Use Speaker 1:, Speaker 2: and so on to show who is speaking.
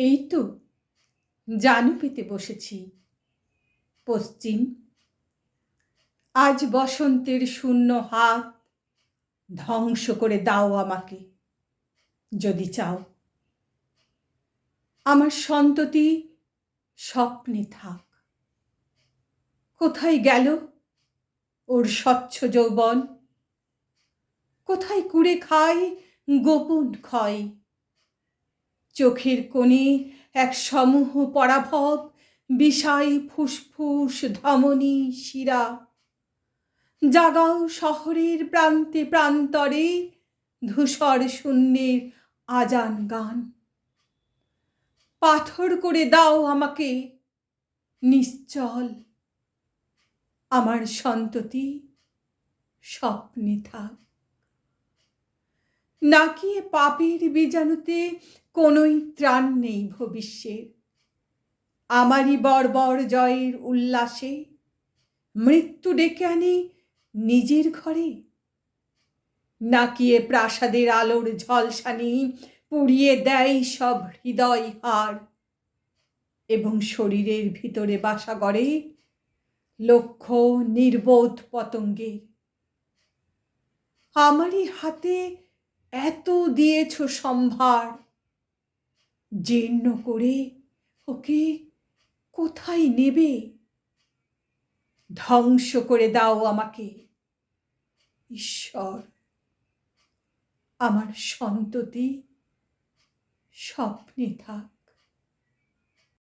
Speaker 1: এই তো জানু পেতে বসেছি পশ্চিম। আজ বসন্তের শূন্য হাত ধ্বংস করে দাও আমাকে, যদি চাও। আমার সন্ততি স্বপ্নে থাক। কোথায় গেল ওর স্বচ্ছ যৌবন? কোথায় কুড়ে খায় গোপন ক্ষয়? চোখের কোণে এক সমূহ পরাভব, বিষাই ফুসফুস ধমনী শিরা। জাগাও শহরের প্রান্তে প্রান্তরে ধূসর শূন্যের আজান গান। পাথর করে দাও আমাকে নিশ্চল। আমার সন্ততি স্বপ্নে থাক। নাকি এ পাপের বীজাণুতে কোনোই ত্রাণ নেই ভবিষ্যের? আমারই বর্বর জয়ের উল্লাসে মৃত্যু ডেকে আনি নিজের ঘরে। নাকি এ প্রাসাদের আলোর ঝলসানি পুড়িয়ে দেয় সব হৃদয় হাড়, এবং শরীরের ভিতরে বাসা গড়ে লক্ষ নির্বোধ পতঙ্গের। আমারই হাতে এত দিয়েছ সম্ভার, জীর্ণ করে ওকে কোথায় নেবে? ধ্বংস করে দাও আমাকে ঈশ্বর। আমার সন্ততি স্বপ্নে থাক।